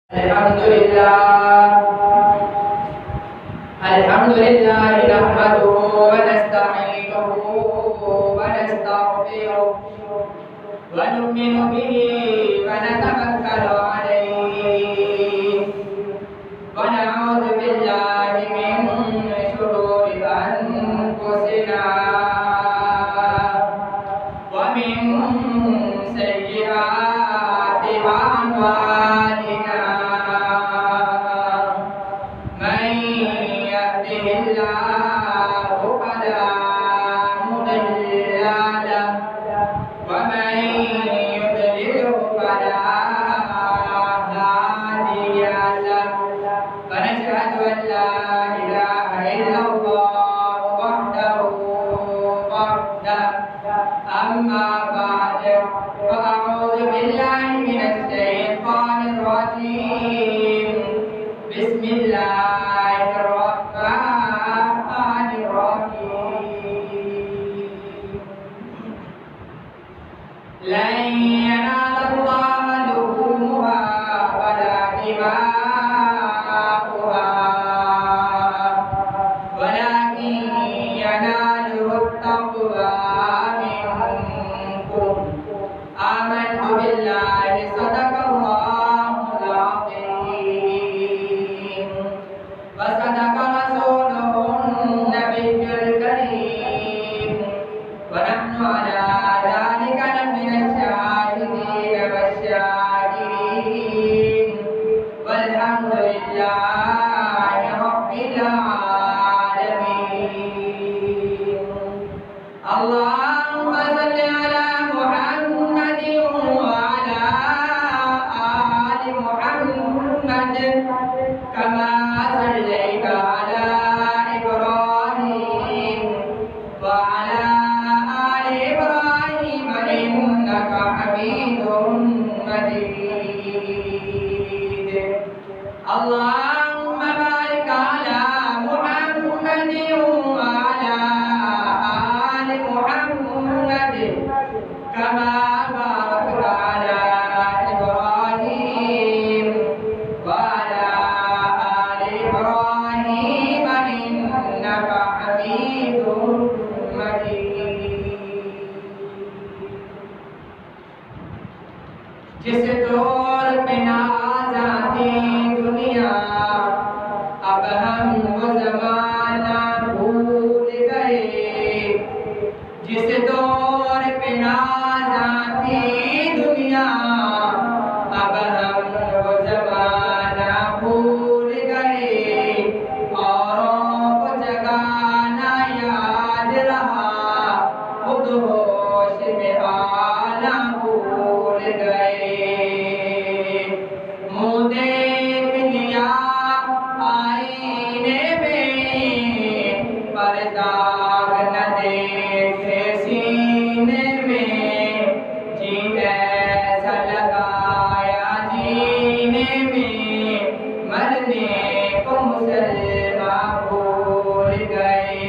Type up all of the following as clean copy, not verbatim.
الحمد لله نحمده ونستعينه ونستغفره ونؤمن به ونتوكل عليه ونعوذ بالله من شرور أنفسنا ومن سيئات أعمالنا من يهده الله فلا مضل له ومن يضلل فلا هادي له ونشهد أن لا إله إلا الله وحده أما بعد فأعوذ بالله من الشيطان الرجيم بسم الله الرحمن الرحيم لن ينال الله لحومها ولا دماؤها ولكن يناله التقوى منكم آمنت بالله صدق الله العظيم وصدق رسوله النبي الكريم ونحن على ذلك لمن الشاهدين والشاكرين والحمد لله رب العالمين اللهم صل على محمد وعلى آل محمد كما صليت على إبراهيم وعلى آل إبراهيم إنك حميد مجيد اللهم بارك على محمد وعلى آل محمد كما باركت على إبراهيم وعلى آل إبراهيم إنك حميد مجيد جس دور پہ نازاں تھی دنیا اب ہم وہ زمانہ بھول گئے جس دور پہ نازاں تھی دنیا اب ہم وہ زمانہ بھول گئے اوروں کو جگانا یاد رہا خود ہوش میں آنا بھول گئے منہ دیکھ لیا آئینے میں پر داغ نہ دیکھے سینے میں جی ایسا لگایا جینے میں مرنے کو مسلمان بھول گئے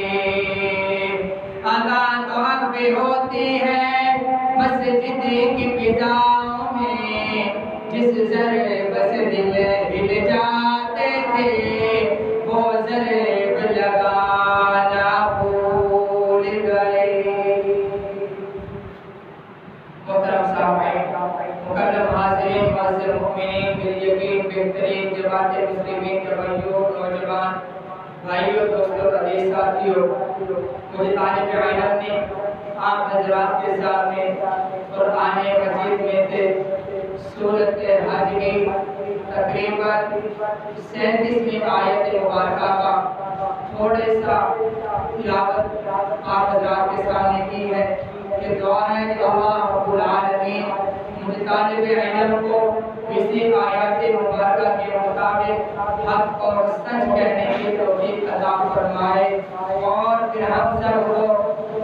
اذان تو حق پہ ہوتی ہے مسجد کی فضاؤں میں جس ضرب سے دل ہل جاتے تھے وہ ضرب لگانا بھول گئے محترم سامعین مکرم حاضرین معزز مومنین بالیقین بہترین جماعت مسلمین کے بھائیوں نوجوان بھائیوں دوستوں عزیز ساتھیوں مجھے طالب علم نے آپ حضرات کے سامنے قرآن مجید میں سے سورۃ حج کی تقریباً 37ویں آیت مبارکہ کا تھوڑے سا تلاوت آپ حضرات کے سامنے کی ہے یہ دعا ہے کہ اللہ رب العالمین مجھے طالب علم کو اسی آیات مبارکہ کے مطابق حق اور سچ کہنے کی توفیق عطا فرمائے اور پھر ہم سب کو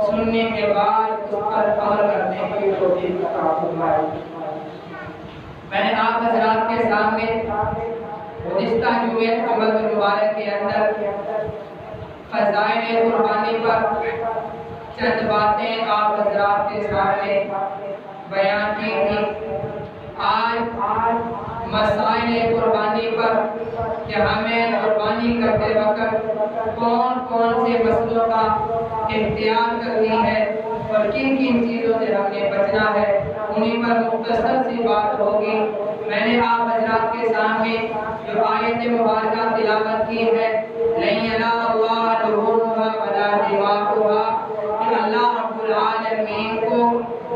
سننے کے بعد اس پر عمل کرنے کی توفیق عطا فرمائے میں نے آپ حضرات کے سامنے گزشتہ جمعہ مبارک کے اندر فضائل قربانی پر چند باتیں آپ حضرات کے سامنے بیان کی تھی آج مسائل قربانی کہ ہمیں قربانی کرتے وقت کون کون سے مسئلوں کا احتیاط کرنی ہے اور کن کن چیزوں سے ہم نے بچنا ہے، انہیں پر مختصر سی بات ہوگی۔ میں نے آپ حضرات کے سامنے جو آیت مبارکہ تلاوت کی ہے، لَن يَنَالَ اللَّهَ لُحُومُهَا وَلَا دِمَاؤُهَا، کہ اللہ رب العالمین کو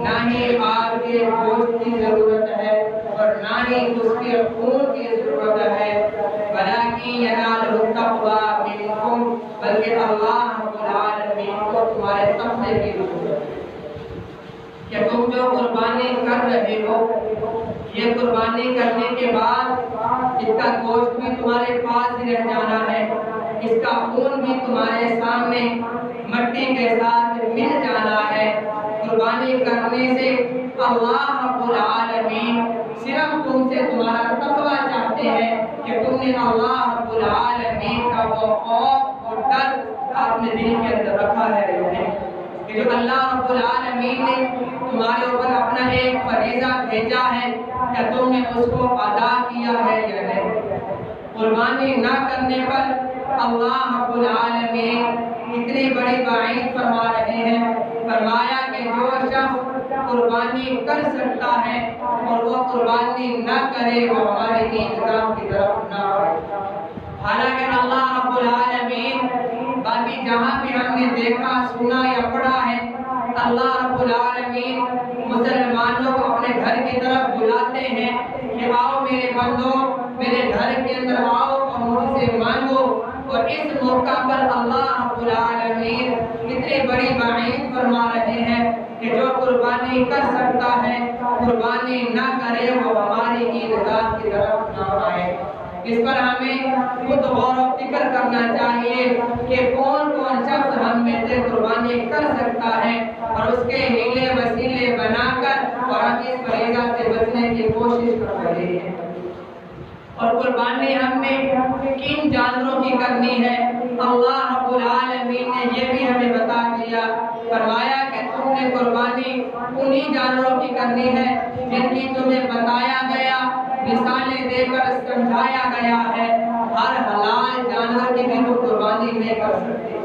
نہ ہی آگ کے گوشت کی ضرورت ہے اور نہ ہی اس کے خون کی ضرورت ہے، وَلَكِن يَنَالُهُ التَّقْوَىٰ مِنكُمْ، بلکہ اللہ رب العالمین کو تمہارے تقوی کی ضرورت ہے کہ تم جو قربانی کر رہے ہو، یہ قربانی کرنے کے بعد اس کا گوشت بھی تمہارے پاس ہی رہ جانا ہے، اس کا خون بھی تمہارے سامنے مٹی کے ساتھ مل جانا ہے۔ قربانی کرنے سے اللہ رب العالمین صرف تم سے تمہارا تقوی چاہتے ہیں کہ تم نے اللہ رب العالمین کا وہ خوف اور ڈر اپنے دل کے اندر رکھا ہے، کہ جو اللہ رب العالمین نے تمہارے اوپر اپنا ایک فریضہ بھیجا ہے کہ تم نے اس کو ادا کیا ہے یا نہیں۔ قربانی نہ کرنے پر اللہ رب العالمین اتنی بڑی وعید فرما رہے ہیں، فرمایا کہ جو شخص قربانی کر سکتا ہے اور وہ قربانی نہ کرے وہ ہمارے عیدگاہ کی طرف نہ آئے۔ حالانکہ اللہ رب العالمین باقی جہاں بھی ہم نے دیکھا سنا یا پڑھا ہے، اللہ رب العالمین مسلمانوں کو اپنے گھر کی طرف بلاتے ہیں کہ آؤ میرے بندوں، میرے گھر کے اندر آؤ اور مجھ سے مانگو، اور اس موقع پر اللہ رب العالمین اتنی بڑی وعید فرما رہے ہیں کہ جو قربانی کر سکتا ہے قربانی نہ کرے وہ ہماری عیدگاہ کی طرف نہ آئے۔ اس پر ہمیں خود غور و فکر کرنا چاہیے کہ کون کون شخص ہم میں سے قربانی کر سکتا ہے اور اس کے ہیلے وسیلے بنا کر اور ہم اس فریضہ سے بچنے کی کوشش کر رہے ہیں۔ اور قربانی ہم نے کن جانوروں کی کرنی ہے، اللہ رب العالمین نے یہ بھی ہمیں بتا دیا، فرمایا کہ تم نے قربانی انہی جانوروں کی کرنی ہے جن کی تمہیں بتایا گیا، مثالیں دے کر سمجھایا گیا ہے۔ ہر حلال جانور کی بھی تم قربانی نہیں کر سکتے۔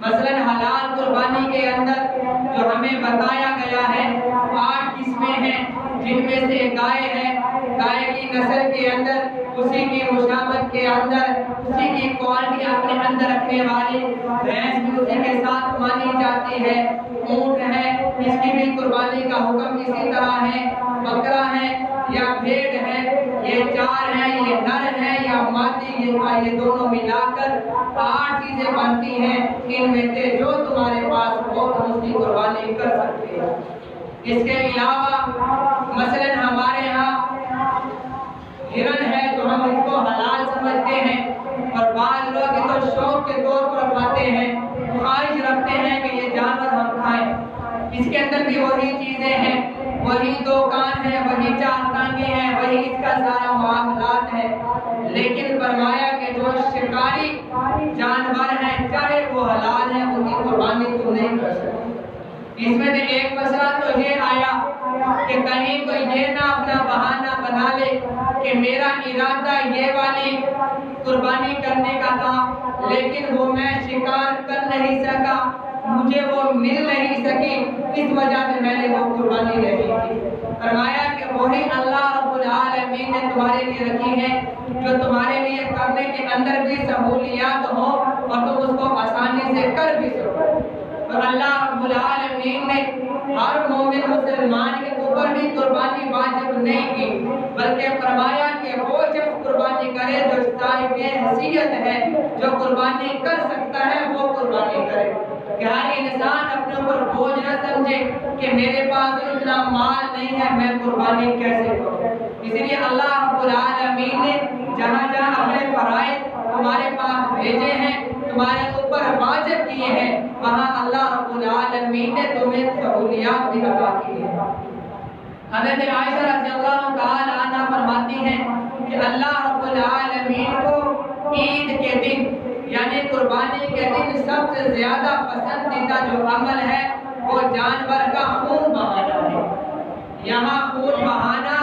مثلا حلال قربانی کے اندر جو ہمیں بتایا گیا ہے 8 قسمیں ہیں، جن میں سے گائے ہے، گائے کی نسل کے اندر، اسی کی مشابت کے اندر، اسی کی کوالٹی اپنے اندر رکھنے والی بھینس بھی اسی کے ساتھ مانی جاتی ہے، اونٹ ہے، اس کی بھی قربانی کا حکم اسی طرح ہے، بکرا ہے یا بھیڑ ہے، یہ 4 ہیں، یہ نر ہے یا مادی، یہ دونوں ملا کر 8 چیزیں بنتی ہیں، ان میں سے جو تمہارے پاس ہو تم اس کی قربانی کر سکتے ہیں۔ اس کے علاوہ مثلا ہمارے ہاں ہرن ہے تو ہم اس کو حلال سمجھتے ہیں، اور بعض لوگ اس کو شوق کے طور پر کھاتے ہیں، خواہش رکھتے ہیں کہ یہ جانور ہم کھائیں۔ اس کے اندر بھی وہی چیزیں ہیں، وہی 2 کان ہیں، وہی 4 ٹانگیں ہیں، وہی اس کا سارا معاملات ہے، لیکن فرمایا کہ جو شکاری جانور ہیں چاہے وہ حلال ہیں ان کی قربانی تم نہیں کر سکتے۔ اس میں سے ایک مسئلہ تو یہ آیا کہ کہیں کوئی یہ نہ اپنا بہانہ بنا لے کہ میرا ارادہ یہ والی قربانی کرنے کا تھا لیکن وہ میں شکار کر نہیں سکا، مجھے وہ مل نہیں سکی، اس وجہ سے میں نے وہ قربانی نہیں کی۔ فرمایا کہ وہی اللہ رب العالمین نے تمہارے لیے رکھی ہے جو تمہارے لیے کرنے کے اندر بھی سہولیات ہو اور تم اس کو آسانی سے کر بھی سکو۔ اور اللہ رب العالمین نے ہر مومن مسلمان کے اوپر بھی قربانی واجب نہیں کی، بلکہ فرمایا کہ وہ شخص قربانی کرے جو صاحب حیثیت ہے، جو قربانی کر سکتا ہے وہ قربانی کرے۔ کہ ہر انسان اپنے اوپر بوجھ نہ سمجھے کہ میرے پاس اتنا مال نہیں ہے میں قربانی کیسے کروں۔ اس لیے اللہ رب العالمین نے جہاں جہاں اپنے فرائض تمہارے پاس بھیجے ہیں، تمہارے اوپر واجب کیے ہیں، وہاں اللہ رب العالمین نے تمہیں سہولیات بھی عطا کی ہیں۔ حضرت عائشہ رضی اللہ تعالی عنہا فرماتی ہیں کہ اللہ رب العالمین کو عید کے دن یعنی قربانی کے دن سب سے زیادہ پسندیدہ جو عمل ہے وہ جانور کا خون بہانا ہے۔ یہاں خون بہانا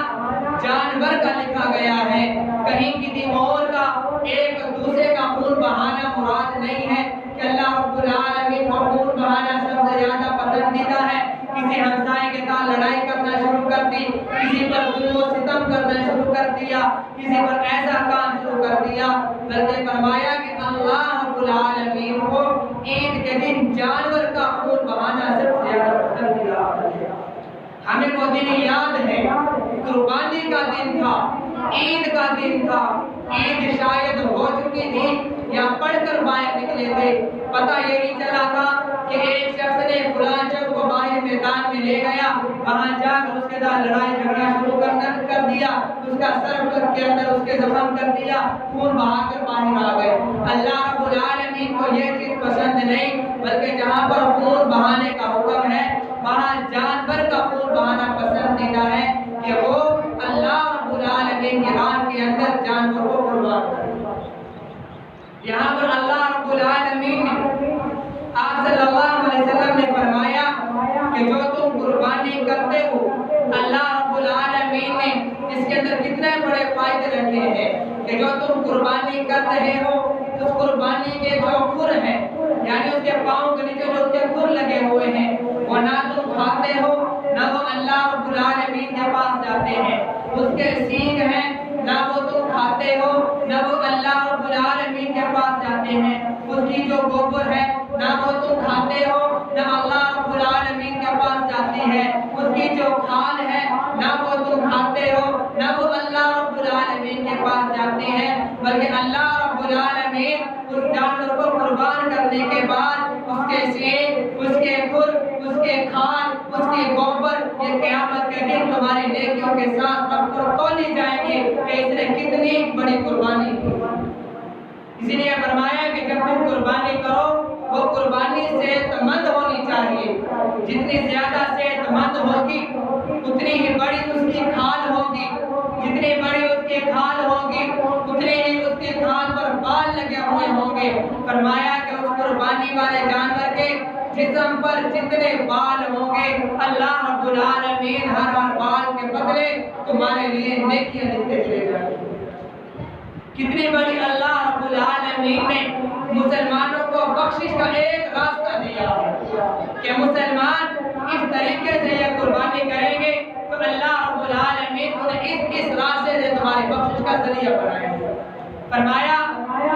جانور کا لکھا گیا ہے، کہیں کسی اور کا ایک دوسرے کا خون بہانا مراد نہیں ہے کہ اللہ رب العالمین کو خون بہانا سب سے زیادہ پسندیدہ ہے۔ کسی ہمسائے کے ساتھ لڑائی کرنا شروع کر دی، کسی پر ظلم و ستم کرنا شروع کر دیا، کسی پر ایسا کام شروع کر دیا، بلکہ فرمایا کہ اللہ رب العالمین کو عید کے دن جانور کا خون بہانا سب سے زیادہ پسندیدہ ہے۔ ہمیں وہ دن یاد ہے، قربانی کا دن تھا، عید کا دن تھا، عید شاید ہو چکی تھی یا پڑھ کر باہر نکلے تھے، پتہ یہ نہیں چلا تھا کہ ایک شخص نے فلاں شخص کو باہر میدان میں لے گیا، وہاں جا کر اس کے ساتھ لڑائی جھگڑا شروع کر دیا، اس کا سر کے اندر اس کے زخم کر دیا، خون بہا کر باہر آ گئے۔ اللہ رب العالمین کو یہ چیز پسند نہیں، بلکہ جہاں پر خون بہانے کا حکم ہے وہاں جانور کا خون بہانا پسندیدہ ہے کہ وہ اللہ رب العالمین کی راہ کے اندر جانور کو قربان کرے۔ یہاں پر اللہ رب العالمین نے آپ صلی اللہ علیہ وسلم نے فرمایا کہ جو تم قربانی کرتے ہو، اللہ رب العالمین نے اس کے اندر کتنے بڑے فائدے رکھے ہیں کہ جو تم قربانی کر رہے ہو اس قربانی کے جو کھر ہیں، یعنی اس کے پاؤں کے نیچے جو اس کے کھر لگے ہوئے ہیں، وہ نہ تم کھاتے ہو نہ وہ اللہ رب العالمین کے پاس جاتے ہیں۔ اس کے سینگ ہیں، نہ وہ تم کھاتے ہو نہ وہ اللہ رب العالمین کے پاس جاتے ہیں۔ اس کی جو گوبر ہے نہ وہ تم کھاتے ہو نہ اللہ رب العالمین کے پاس جاتی ہے۔ اس کی جو کھال ہے نہ وہ تم کھاتے ہو نہ وہ اللہ رب العالمین کے پاس جاتی ہے، بلکہ اللہ رب العالمین اس جانور کو قربان کرنے کے بعد اس کے سینگ، اس کے کھر، اس کے کھال، اس کی گوبر یہ قیامت کے دن تمہاری نیکیوں کے ساتھ رکھ کر تولی جائیں گے کہ اس نے کتنی بڑی قربانی کی۔ اسی لیے فرمایا کہ جب تم قربانی کرو وہ قربانی صحت مند ہونی چاہیے، جتنی زیادہ صحت مند ہوگی اتنی ہی بڑی اس کی کھال ہوگی، جتنی بڑی اس کی کھال ہوگی اتنی ہی اس کی کھال پر بال لگے ہوئے ہوں گے۔ فرمایا کہ اس قربانی والے جانور کے جسم پر جتنے بال ہوں گے اللہ رب العالمین ہر بال کے بدلے تمہارے لیے نیکیاں لکھتے چلے جائیں گے۔ کتنی بڑی اللہ رب العالمین نے مسلمانوں کو بخشش کا ایک راستہ دیا ہے کہ مسلمان اس طریقے سے یہ قربانی کریں گے تو اللہ رب العالمین انہیں اس راستے سے تمہاری بخشش کا ذریعہ بنائیں گے۔ فرمایا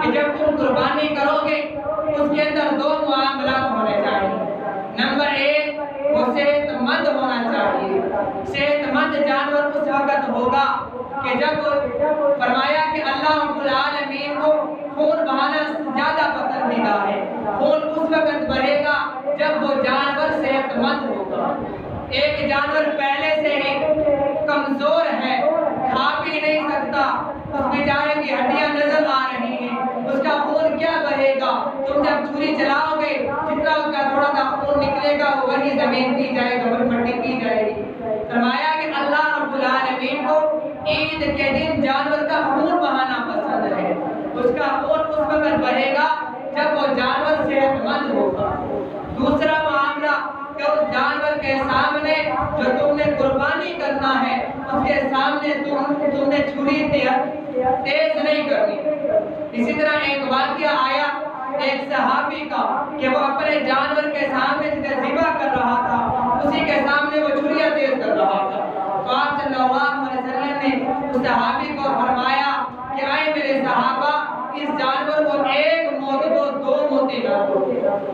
کہ جب تم قربانی کرو گے اس کے اندر دو معاملات ہونے چاہیے۔ نمبر ایک، وہ صحت مند ہونا چاہیے۔ صحت مند جانور اس وقت ہوگا کہ جب فرمایا کہ اللہ رب العالمین کو خون بہانا زیادہ پسندیدہ ہے، خون اس وقت بہے گا جب وہ جانور صحت مند ہوگا۔ ایک جانور پہلے سے ہی کمزور ہے، کھا پی نہیں سکتا، اس بیچارے کی ہڈیاں نظر آ رہی ہیں، اس کا خون کیا بہے گا؟ تم جب چھری چلاؤ گے جتنا اس کا تھوڑا سا خون نکلے گا وہ وہی زمین کی جائے گا، وہی مٹی کی جائے گی۔ فرمایا کہ اللہ رب العالمین کو عید کے دن جانور کا خون بہانا پسند ہے، اس کا خون اس وقت بہے گا جب وہ جانور صحت مند ہوگا۔ دوسرا معاملہ کہ اس جانور کے سامنے جو تم نے قربانی کرنا ہے اس کے سامنے تم نے چھری تیز نہیں کرنی۔ اسی طرح ایک واقعہ آیا ایک صحابی کا کہ وہ اپنے جانور کے سامنے جسے ذبح کر رہا تھا اسی کے سامنے وہ چھریاں تیز کر رہا تھا، تو آپ صلی اللہ علیہ وسلم نے اس صحابی کو فرمایا کہ اے میرے صحابہ اس جانور کو ایک موت کو دو موتیں نہ دو۔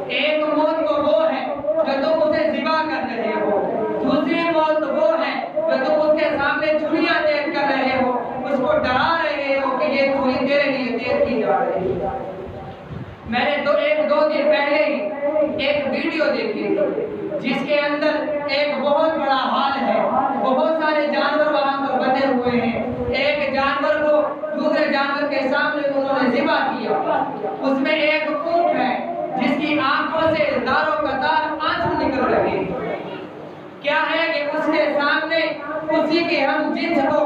ایک موت کو وہ ہے جو تم اسے ذبح کر رہے ہو، دوسری موت وہ ہے جو تم اس کے سامنے چھریاں تیز کر رہے ہو، اس کو ڈرا رہے ہو کہ یہ چھری تیرے لیے تیز کی جا رہی ہے۔ میں نے ایک دو دن پہلے ہی ایک ویڈیو دیکھی تھی جس کے اندر ایک بہت بڑا ہال ہے، بہت سارے جانور وہاں پر بندے ہوئے ہیں، ایک جانور کو دوسرے جانور کے سامنے انہوں نے ذبح کیا، اس میں ایک اونٹ ہے جس کی آنکھوں سے داروں قطار آنسو نکل رہے ہیں۔ کیا ہے کہ اس کے سامنے اسی کے ہم جنس کو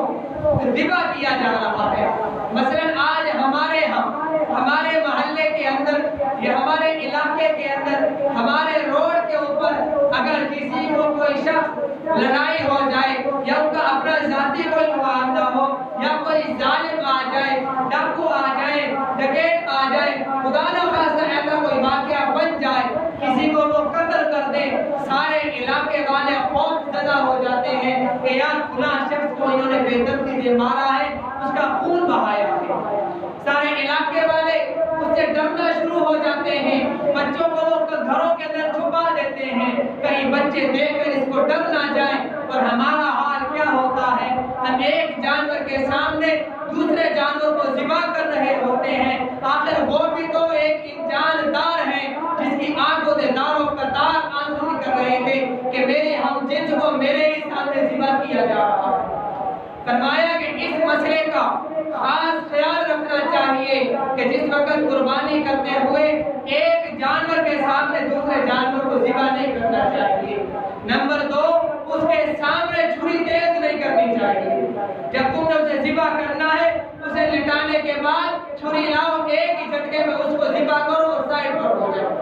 ذبح کیا جا رہا ہے۔ مثلا آج ہمارے محلے کے اندر یا ہمارے علاقے کے اندر ہمارے روڈ کے اوپر اگر کسی کو کوئی شخص لڑائی ہو جائے یا ان کا اپنا ذاتی کوئی معاملہ ہو یا کوئی ظالم آ جائے، ڈاکو آ جائے سے مارا ہے، اس کا خون بہایا ہے۔ سارے علاقے والے اس سے ڈرنا شروع ہو جاتے ہیں، بچوں کو وہ گھروں کے اندر چھپا دیتے ہیں، کہیں بچے دیکھ کر اس کو ڈر نہ جائیں۔ اور ہمارا حال کیا ہوتا ہے، ہم ایک جانور کے سامنے دوسرے جانور کو ذبح کر رہے ہوتے ہیں، آخر وہ بھی تو ایک جاندار ہے جس کی آنکھوں سے داروں قطار آنسو نکل رہے تھے کہ میرے ہم جنس کو میرے ہی سامنے ذبح کیا جا رہا ہے۔ فرمایا کہ اس مسئلے کا خاص خیال رکھنا چاہیے کہ جس وقت قربانی کرتے ہوئے ایک جانور کے سامنے دوسرے جانور کو ذبح نہیں کرنا چاہیے۔ نمبر 2، اس کے سامنے چھری تیز نہیں کرنی چاہیے۔ جب تم نے اسے ذبح کرنا ہے، اسے لٹانے کے بعد چھری لاؤ، ایک ہی جھٹکے میں اس کو ذبح کرو اور سائڈ پر ہو جاؤ۔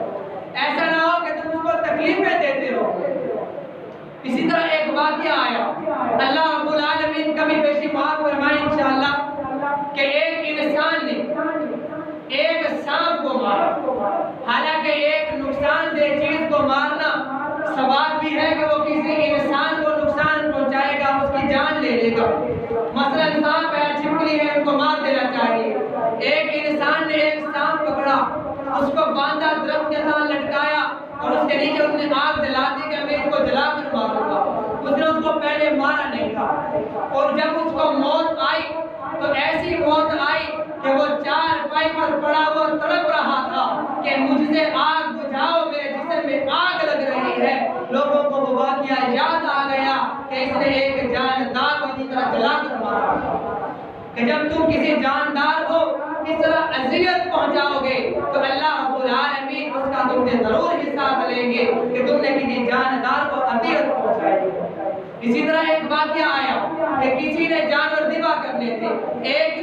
ایسا نہ ہو کہ تم اس کو تکلیفیں دیتے رہو۔ اسی طرح ایک واقعہ آیا، اللہ رب العالمین کبھی پیشی معاف فرمائے انشاءاللہ، کہ ایک انسان نے ایک سانپ کو مارا۔ حالانکہ ایک نقصان دہ چیز کو مارنا ثواب بھی ہے کہ وہ کسی انسان کو نقصان پہنچائے گا، اس کی جان لے لے گا۔ مثلا سانپ ہے، چھپکلی ہے، ان کو مار دینا چاہیے۔ ایک انسان نے ایک سانپ پکڑا، اس کو باندھا، درخت کے ساتھ لٹکایا اور اس کے نیچے اس نے آگ جلا دی کہ میں اس کو جلا کر ماروں گا۔ اس نے اس کو پہلے مارا نہیں تھا، اور جب اس کو موت آئی تو ایسی موت آئی کہ وہ چارپائی پر پڑا ہوا تڑپ رہا تھا کہ مجھ سے آگ بجھاؤ، میرے جسم میں آگ لگ رہی ہے۔ لوگوں کو وہ واقعہ یاد آ گیا کہ اس نے ایک جاندار کو اسی طرح جلا کر مارا تھا۔ کہ جب تم کسی جاندار کو اس طرح اذیت پہنچاؤ گے تو اللہ رب العالمین اس کا تم سے ضرور حساب لیں گے کہ تم نے کسی جاندار کو اذیت پہنچائی۔ اسی طرح ایک واقعہ آیا کہ کسی نے جانور ذبح کرنے تھے،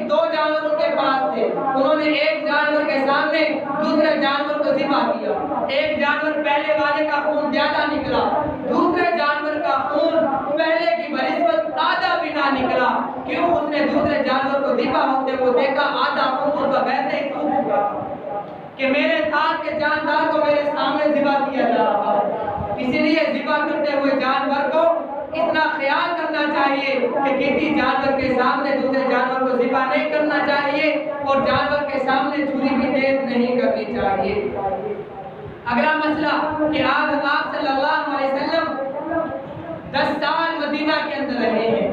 دو جانور ان کے پاس تھے، انہوں نے ایک جانور کے سامنے دوسرے جانور کو ذبح کیا۔ ایک جانور پہلے والے کا خون زیادہ نکلا، دوسرے جانور کا خون پہلے کی بنسبت آدھا بھی نہ نکلا۔ کیوں؟ اس نے دوسرے جانور کو ذبح ہوتے کو دیکھا، آدھا خون کا ویسے ہی سوکھ چکا تھا کہ میرے ساتھ کے جاندار کو میرے سامنے ذبح کیا جا رہا ہے۔ اسی لیے ذبح کرتے ہوئے جانور کو اتنا خیال کرنا چاہیے کہ کسی جانور کے سامنے دوسرے جانور کو ذبح نہیں کرنا چاہیے، اور جانور کے سامنے چھری بھی تیز نہیں کرنی چاہیے۔ اگلا مسئلہ کہ آپ صلی اللہ علیہ وسلم 10 سال مدینہ کے اندر رہے ہیں۔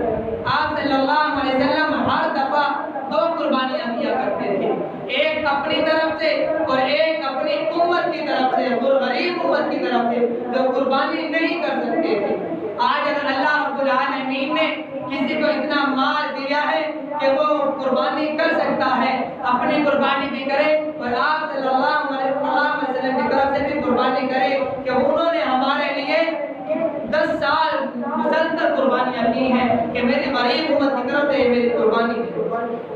آپ صلی اللہ علیہ وسلم ہر دفعہ 2 قربانیاں کیا کرتے تھے، ایک اپنی طرف سے اور ایک اپنی امت کی طرف سے، غریب امت کی طرف سے جو قربانی نہیں کر سکتے تھے۔ آج اگر اللہ رب العالمین نے کسی کو اتنا مال دیا ہے کہ وہ قربانی کر سکتا ہے، اپنی قربانی بھی کرے اور آپ صلی اللہ علیہ وسلم کی طرف سے بھی قربانی کرے کہ انہوں نے ہمارے لیے 10 سال مسلسل قربانیاں کی ہیں کہ میری غریب امت کی طرف سے میری قربانی ہے۔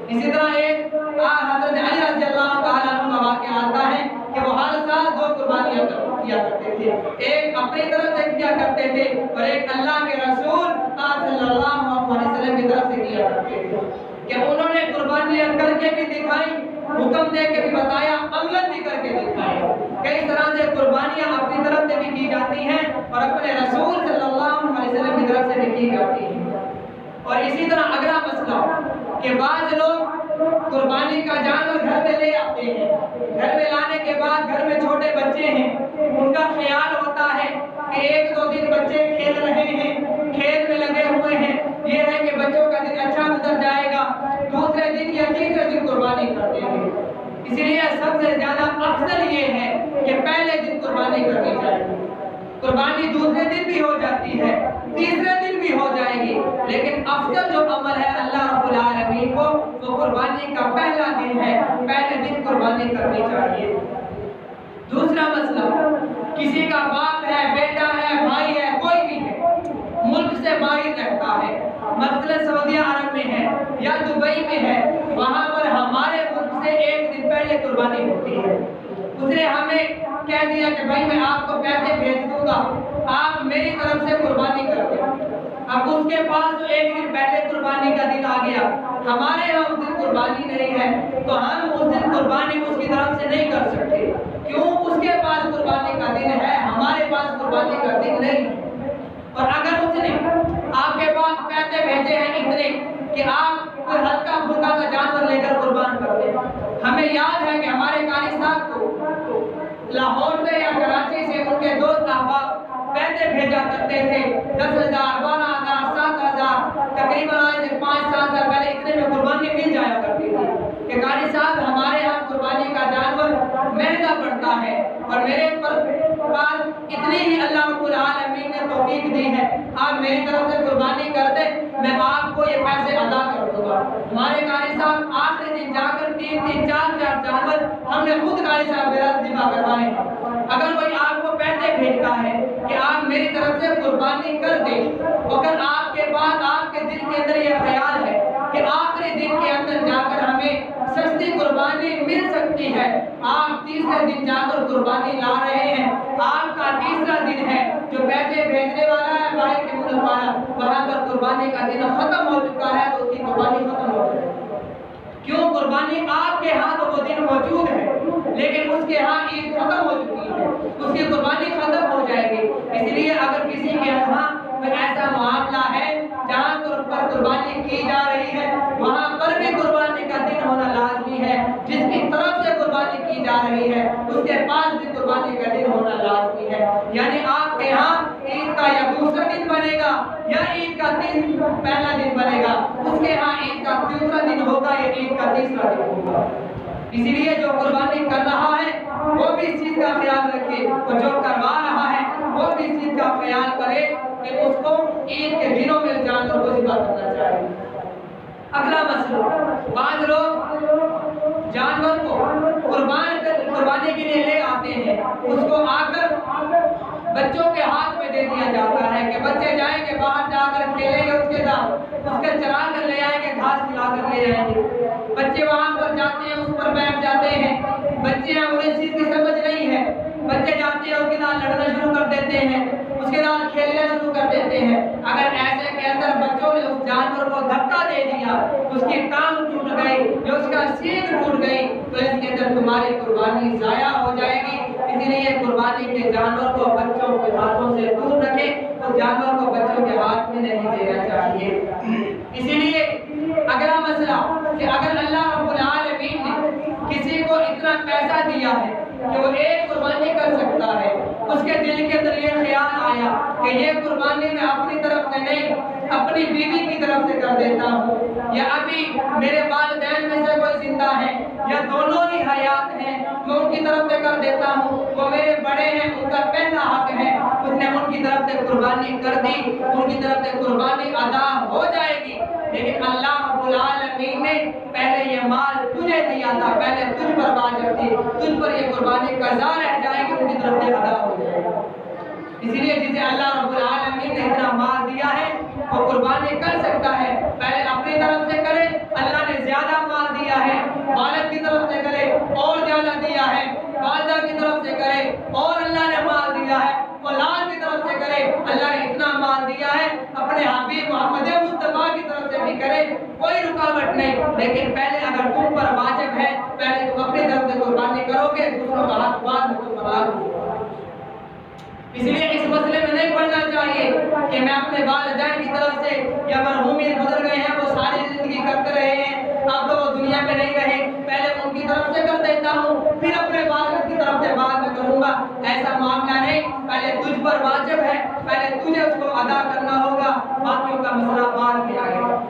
اسی طرح ایک حضرت علی رضی اللہ تعالیٰ عنہ کا واقعہ آتا ہے کہ وہ ہر سال 2 قربانیاں کیا کرتے تھے، ایک اپنی طرف سے کیا کرتے تھے اور ایک اللہ کے رسول صلی اللہ علیہ وسلم کی طرف سے کیا کرتے تھے۔ کہ انہوں نے قربانیاں کر کے بھی دکھائی، حکم دے کے بھی بتایا، عمل بھی کر کے دکھایا۔ کئی طرح سے قربانیاں اپنی طرف سے بھی کی جاتی ہیں اور اپنے رسول صلی اللہ علیہ وسلم کی طرف سے بھی کی جاتی ہیں۔ اور اسی طرح اگلا مسئلہ کہ بعض لوگ قربانی کا جانور گھر میں لے آتے ہیں، گھر میں لانے کے بعد گھر میں چھوٹے بچے ہیں، ان کا خیال ہوتا ہے کہ 1-2 دن بچے کھیل رہے ہیں، کھیل میں لگے ہوئے ہیں، یہ ہے کہ بچوں کا دن اچھا گزر جائے گا، دوسرے دن یا تیسرے دن قربانی کرتے ہیں۔ اسی لیے سب سے زیادہ افضل یہ ہے کہ پہلے دن قربانی کرنی چاہیے۔ قربانی دوسرے دن بھی ہو جاتی ہے، تیسرے دن بھی ہو جائے گی، لیکن افضل جو عمل ہے اللہ رب العالمین کو وہ قربانی کا پہلا دن ہے، پہلے دن قربانی کرنی چاہیے۔ دوسرا مسئلہ، کسی کا باپ ہے، بیٹا ہے، بھائی ہے، کوئی بھی ہے، ملک سے باہر رہتا ہے، مثلا سعودی عرب میں ہے یا دبئی میں ہے، وہاں پر ہمارے ملک سے 1 دن پہلے قربانی ہوتی ہے۔ اس نے ہمیں کہہ دیا کہ بھائی میں آپ کو پیسے بھیج دوں گا، آپ میری طرف سے قربانی کر دیں۔ اب اس کے پاس تو 1 دن پہلے قربانی کا دن آ گیا، ہمارے یہاں اس دن قربانی نہیں ہے، تو ہم اس دن قربانی اس کی طرف سے نہیں کر سکتے۔ کیوں؟ اس کے پاس قربانی کا دن ہے، ہمارے پاس قربانی کا دن نہیں۔ اور اگر اس نے آپ کے پاس پیسے بھیجے ہیں اتنے، کہ آپ کوئی ہلکا پھلکا کا جانور لے کر قربان کرتے ہیں۔ ہمیں یاد ہے کہ ہمارے قاری صاحب کو لاہور سے یا کراچی سے ان کے دوست احباب پیسے بھیجا کرتے تھے، 10,000 12,000 7,000 تقریباً آج سے 5-7 سال پہلے اتنے میں قربانی مل جایا کرتی تھی کہ قاری صاحب ہمارے ہاں قربانی کا جانور مہنگا پڑتا ہے اور میرے پاس اتنی ہی اللہ رب العالمین نے توفیق دی ہے، آپ میری طرف سے قربانی کر دیں، میں آپ کو یہ پیسے ادا کر دوں گا۔ ہمارے قاری صاحب آخری دن جا کر 3-3 4-4 جانور ہم نے خود قاری صاحب میرا ذبح کروائے ہیں۔ اگر کوئی آپ کو پیسے بھیجتا ہے کہ آپ میری طرف سے قربانی کر دیں، اگر آپ کے بعد آپ کے دل کے اندر یہ خیال ہے کہ آخری دن کے اندر جا کر ہمیں سستی قربانی مل سکتی ہے، آپ تیسرے دن جا کر قربانی لا رہے ہیں، آپ کا تیسرا دن ہے جو پیسے بھیجنے والا ہے باہر کے ملک والا، وہاں پر قربانی کا دن ختم ہو چکا ہے تو اس کی قربانی ختم ہو چکی ہے۔ کیوں؟ قربانی آپ کے ہاں تو وہ دن موجود ہے لیکن اس کے ہاں عید ختم ہو چکی ہے، اس کی قربانی ختم ہو جائے گی۔ اس لیے اگر کسی کے ہاں کوئی ایسا معاملہ ہے جہاں پر قربانی کی جا رہی ہے، وہاں پر بھی قربانی کا دن ہونا لازمی ہے۔ جس کی طرف سے قربانی کی جا رہی ہے اس کے پاس بھی قربانی کا دن ہونا لازمی ہے۔ یعنی آپ کے ہاں عید کا یا دوسرا دن بنے گا یا عید کا پہلا دن بنے گا، اس کے ہاں عید کا دوسرا دن ہوگا یا عید کا تیسرا دن ہوگا۔ اسی لیے جو قربانی کر رہا ہے وہ بھی اس چیز کا خیال رکھے اور جو کروا رہا ہے وہ بھی اس چیز کا خیال کرے کہ اس کو عید کے دنوں میں جانور کو ذبح کرنا چاہیے۔ اگلا مسئلہ، بعض لوگ جانور کو قربانی کے لیے لے آتے ہیں، اس کو آ کر بچوں کے ہاتھ میں دے دیا جاتا ہے کہ بچے جائیں گے باہر جا کر کھیلیں گے، اس کے ساتھ اس کے چرا کر لے آئیں گے، گھاس کھلا کر لے آئیں گے۔ بچے وہاں پر جاتے ہیں، اس پر بیٹھ جاتے ہیں، بچے ہیں انہیں اس چیز کی سمجھ نہیں ہے، بچے جاتے ہیں اس کے ساتھ لڑنا شروع کر دیتے ہیں، اس کے ساتھ کھیلنا شروع کر دیتے ہیں۔ اگر ایسے کے اندر بچوں نے اس جانور کو دھکا دے دیا، اس کی ٹانگ ٹوٹ گئی یا اس کا سینگ ٹوٹ گئی تو اس کے اندر تمہاری قربانی ضائع ہو جائے گی۔ اسی لیے قربانی کے جانور کو بچوں کے ہاتھوں سے دور رکھیں، اس جانور کو بچوں کے ہاتھ میں نہیں دینا چاہیے۔ اسی لیے اگلا مسئلہ کہ اگر اللہ رب العالمین نے کسی کو اتنا پیسہ دیا ہے کہ وہ ایک قربانی کر سکتا ہے، اس کے دل کے اندر یہ خیال آیا کہ یہ قربانی میں اپنی طرف سے نہیں اپنی بیوی کی طرف سے کر دیتا ہوں، یا ابھی میرے والدین میں سے کوئی زندہ ہے یا دونوں ہی حیات ہیں میں ان کی طرف سے کر دیتا ہوں، وہ میرے بڑے ہیں ان کا پہلا حق ہے، اس نے ان کی طرف سے قربانی کر دی، ان کی طرف سے قربانی ادا ہو جائے گی۔ لیکن اللہ رب العالمین نے پہلے یہ مال تجھے دیا تھا، پہلے تجھ پر واجب تھی، تجھ پر یہ قربانی قضا رہ جائے گی، ان کی طرف سے ادا ہو جائے گی۔ اسی لیے جسے اللہ رب العالمین نے اتنا مال دیا ہے وہ قربانی کر سکتا ہے، پہلے اپنی طرف سے کرے، اللہ نے زیادہ مال دیا ہے، والد کی طرف سے کرے اور زیادہ دیا ہے، والدہ کی طرف سے کرے اور اللہ نے مال دیا ہے، اولاد کی طرف سے کرے، اللہ نے اتنا مال دیا ہے، اپنے حبیب محمد مصطفیٰ کی طرف سے بھی کرے، کوئی رکاوٹ نہیں۔ لیکن پہلے اگر تم پر واجب ہے پہلے تم اپنی طرف سے قربانی کرو گے، دوسروں کا حق بعد میں تم بتا دو۔ اس لیے اس مسئلے میں نہیں پڑھنا چاہیے کہ میں اپنے والدین کی طرف سے یا مرحومین گزر گئے ہیں وہ ساری زندگی کرتے رہے ہیں، اب تو وہ دنیا میں نہیں رہے، پہلے ان کی طرف سے کر دیتا ہوں پھر اپنے والد کی طرف سے بعد میں کروں گا، ایسا معاملہ نہیں۔ پہلے تجھ پر واجب ہے، پہلے تجھے اس کو ادا کرنا ہوگا، باقیوں کا مسئلہ بعد میں آئے گا۔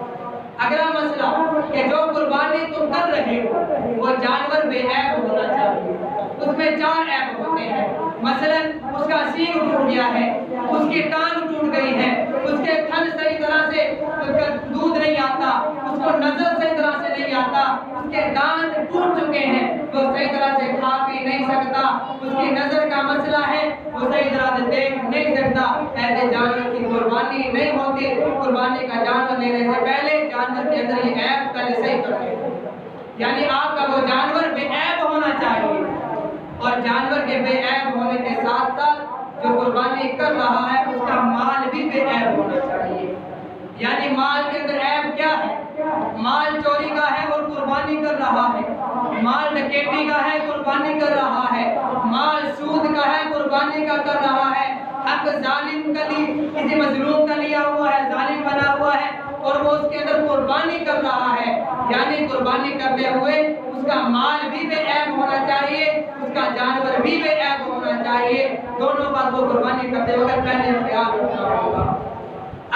اگلا مسئلہ کہ جو قربانی تم کر رہے ہو وہ جانور بے عیب ہونا چاہیے، اس میں 4 عیب ہوتے ہیں، مثلا اس کا سینگ ٹوٹ گیا ہے، اس کی ٹانگ ٹوٹ گئی ہے، اس کے تھن صحیح طرح سے دودھ نہیں آتا، اس کو نظر صحیح طرح سے نہیں آتا، اس کے دانت ٹوٹ چکے ہیں، وہ صحیح طرح سے کھا پی نہیں سکتا، اس کی نظر کا مسئلہ ہے، وہ صحیح طرح سے دیکھ نہیں سکتا، ایسے جانور کی قربانی نہیں ہوتی۔ قربانی کا جانور لینے سے پہلے جانور کے اندر یہ عیب پہلے صحیح کر لیں، یعنی آپ کا وہ جانور بے عیب ہونا چاہیے، اور جانور کے بے عیب ہونے کے ساتھ ساتھ جو قربانی کر رہا ہے اس کا مال بھی بے عیب ہونا چاہیے۔ یعنی مال کے اندر عیب کیا ہے؟ مال چوری کا ہے اور قربانی کر رہا ہے، مال ڈکیتی کا ہے قربانی کر رہا ہے، مال سود کا ہے قربانی کا کر رہا ہے، حق ظالم کا کسی مظلوم کا لیا ہوا ہے، ظالم بنا ہوا ہے اور وہ اس کے اندر قربانی کر رہا ہے، یعنی قربانی کرتے ہوئے اس کا مال بھی بے عیب ہونا چاہیے، اس کا جانور بھی بے عیب ہونا چاہیے، دونوں بات وہ قربانی کرتے وقت پہلے خیال رکھنا ہوگا۔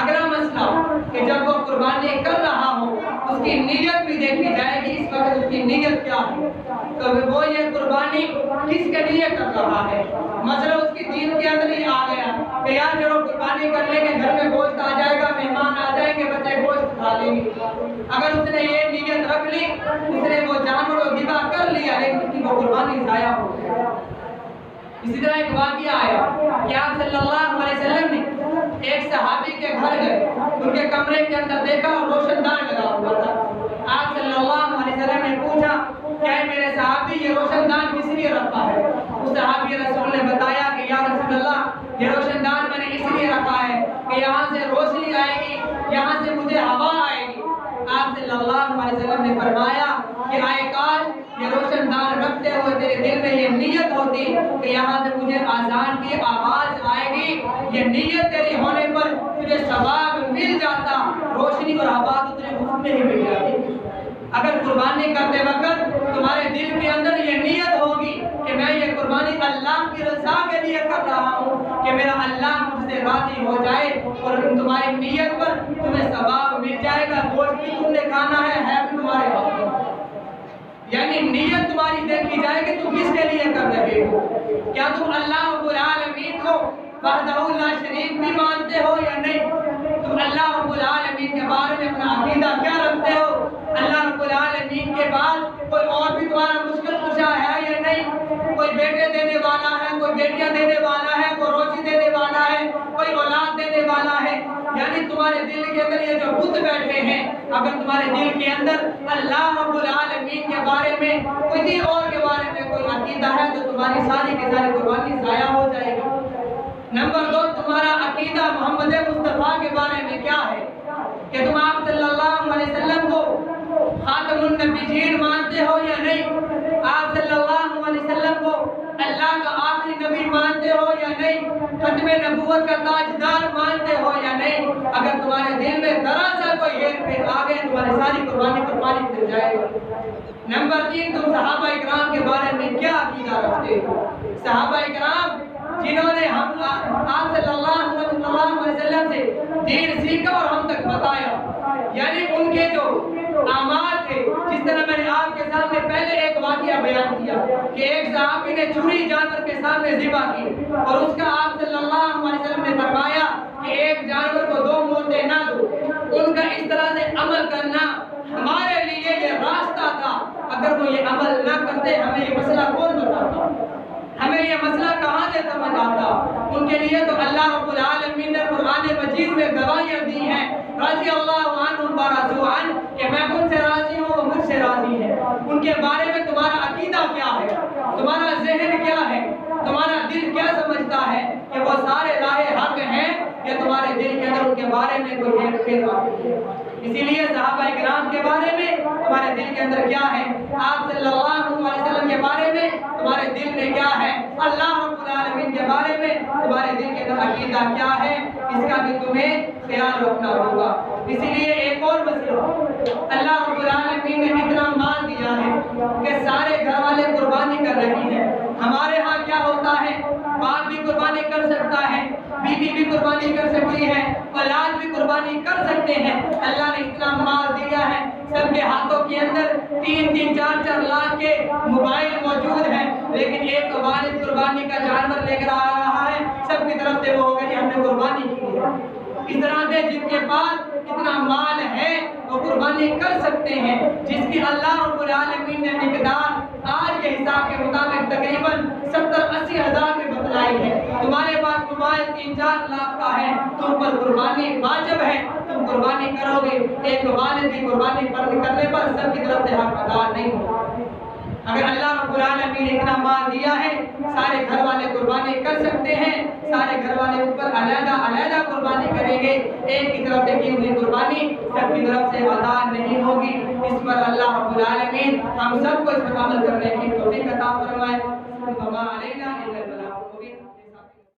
اگلا مسئلہ کہ جب وہ قربانی کر رہا ہو اس کی نیت بھی دیکھی جائے گی، اس وقت اس کی نیت کیا ہے، تو وہ یہ قربانی کس کے لیے کر رہا ہے۔ مثلا اس کی دین کے اندر ہی آ گیا کہ یار چلو قربانی کر لیں گے، گھر میں گوشت آ جائے گا، مہمان آ جائیں گے، بچے گوشت کھا لیں گے۔ اگر اس نے یہ نیت رکھ لی، اس نے وہ جانور کو ذبح کر لیا، لیکن اس کی وہ قربانی ضائع ہو گئی۔ اسی طرح ایک واقعہ آیا کہ آپ صلی اللہ علیہ وسلم نے ایک صحابی کے گھر گئے، ان کے کمرے کے اندر دیکھا اور روشن دان لگا ہوا تھا۔ آپ صلی اللہ علیہ وسلم نے پوچھا کہ میرے صحابی یہ روشن دان کس لیے رکھا ہے؟ اس صحابی رسول نے بتایا کہ یا رسول اللہ یہ روشن دان میں نے اس لیے رکھا ہے کہ یہاں سے روشنی آئے گی، یہاں سے مجھے ہوا آئے گی۔ آپ صلی اللہ علیہ وسلم نے فرمایا کہ آئے کاش یہ روشن دان رکھتے ہوئے تیرے دل میں یہ نیت ہوتی کہ یہاں سے مجھے آذان کی آواز آئے گی، یہ نیت تیری ہونے پر تجھے ثواب مل جاتا، روشنی اور آواز تجھے مفت میں ہی مل جاتی۔ اگر قربانی کرتے وقت تمہارے دل کے اندر یہ نیت ہوگی کہ میں یہ قربانی اللہ کی رضا کے لیے کر رہا ہوں کہ میرا اللہ مجھ سے راضی ہو جائے، اور تمہاری نیت پر تمہیں ثواب مل جائے گا، گوشت بھی تم نے کھانا ہے بھی تمہارے ہاتھ میں۔ یعنی نیت تمہاری دیکھی جائے کہ تم کس کے لیے کر رہے ہو، کیا تم اللہ رب العالمین کو وحدہ لا شریک بھی مانتے ہو یا نہیں؟ تم اللہ رب العالمین کے بارے میں اپنا عقیدہ کیا رکھتے ہو؟ اللہ رب العالمین کے بعد کوئی اور بھی تمہارا مشکل کشا ہے یا نہیں؟ کوئی بیٹے دینے والا ہے، کوئی بیٹیاں دینے والا ہے، کوئی روزی دینے والا ہے، کوئی اولاد دینے والا ہے۔ یعنی تمہارے دل کے اندر یہ جو بت بیٹھے ہیں، اگر تمہارے دل کے اندر اللہ رب العالمین کے بارے میں کسی اور کے بارے میں کوئی عقیدہ ہے تو تمہاری ساری کی ساری قربانی ضائع ہو جائے گی۔ نمبر 2، تمہارا عقیدہ محمد مصطفیٰ کے بارے میں کیا ہے کہ تم آپ صلی اللہ علیہ وسلم کو خاتم النبیین مانتے ہو یا نہیں؟ آپ صلی اللہ علیہ وسلم کو اللہ کا آخری نبی مانتے ہو یا نہیں؟ ختم نبوت کا تاجدار مانتے ہو یا نہیں؟ اگر تمہارے دل میں ذرا سا کوئی ہیر پھیر آ گئے تمہاری ساری قربانی پر پانی پھر جائے گا۔ نمبر 3، تم صحابہ اکرام کے بارے میں کیا عقیدہ رکھتے ہو؟ صحابہ اکرام جنہوں نے آپ صلی اللہ علیہ وسلم سے دین سیکھا اور ہم تک بتایا، یعنی ان کے جو اعمال تھے، جس طرح میں نے آپ کے سامنے پہلے ایک واقعہ بیان کیا کہ ایک صحابی نے چوری جانور کے سامنے ذبح کی اور اس کا آپ صلی اللہ علیہ وسلم نے فرمایا کہ ایک جانور کو 2 موتیں نہ دو۔ ان کا اس طرح سے عمل کرنا ہمارے لیے یہ راستہ تھا، اگر وہ یہ عمل نہ کرتے ہمیں یہ مسئلہ کون بتاتا، ہمیں یہ مسئلہ کہاں سے سمجھ آتا؟ ان کے لیے تو اللہ رب العالمین نے قرآن مجید میں گواہیاں دی ہیں، رضی اللہ عنہم ورضوا عنہ، کہ میں ان سے راضی ہوں وہ مجھ سے راضی ہیں۔ ان کے بارے میں تمہارا عقیدہ کیا ہے؟ تمہارا ذہن کیا ہے؟ تمہارا دل کیا سمجھتا ہے کہ وہ سارے راہ حق ہیں یا تمہارے دل کے اندر ان کے بارے میں کوئی ہیر پھیر آتی ہے؟ اسی لیے صحابہ اکرام کے بارے میں تمہارے دل کے اندر کیا ہے؟ آپ صلی اللہ علیہ وسلم کے بارے میں تمہارے دل میں کیا ہے؟ اللہ رب العالمین کے بارے میں تمہارے دل کے اندر عقیدہ کیا ہے؟ اس کا بھی تمہیں خیال رکھنا ہوگا۔ اسی لیے ایک اور مسئلہ، اللہ رب العالمین نے اتنا مال دیا ہے کہ سارے گھر والے قربانی کر رہی ہیں۔ ہمارے ہاں کیا ہوتا ہے؟ باپ بھی قربانی کر سکتا ہے، بیوی بھی قربانی کر سکتی ہے، اولاد بھی قربانی کر سکتے ہیں۔ اللہ نے اتنا مال دیا ہے، سب کے ہاتھوں کے اندر 3-3 4-4 لاکھ کے موبائل موجود ہیں، لیکن ایک والد قربانی کا جانور لے کر آ رہا ہے، سب کی طرف سے وہ ہوگا کہ ہم نے قربانی کی ہے۔ اس طرح سے جن کے پاس اتنا مال ہے وہ قربانی کر سکتے ہیں، جس کی اللہ رب العالمین نے مقدار آج کے حساب کے مطابق تقریباً 70-80 ہزار میں بتلائی ہے۔ تمہارے پاس موبائل 3-4 لاکھ کا ہے، تم پر قربانی واجب ہے، تم قربانی کرو گے۔ ایک والد کی قربانی کرنے پر سب کی طرف سے حق ادا نہیں ہوگا۔ اگر اللہ رب العالمین نے اتنا مال دیا ہے، سارے گھر والے قربانی کر سکتے ہیں، سارے گھر والے اوپر علیحدہ قربانی کریں گے، ایک کی طرف سے کی ہوئی قربانی سب کی طرف سے ادا نہیں ہوگی۔ اس پر اللہ رب العالمین ہم سب کو اس پر عمل کرنے کی توفیق عطا فرمائے۔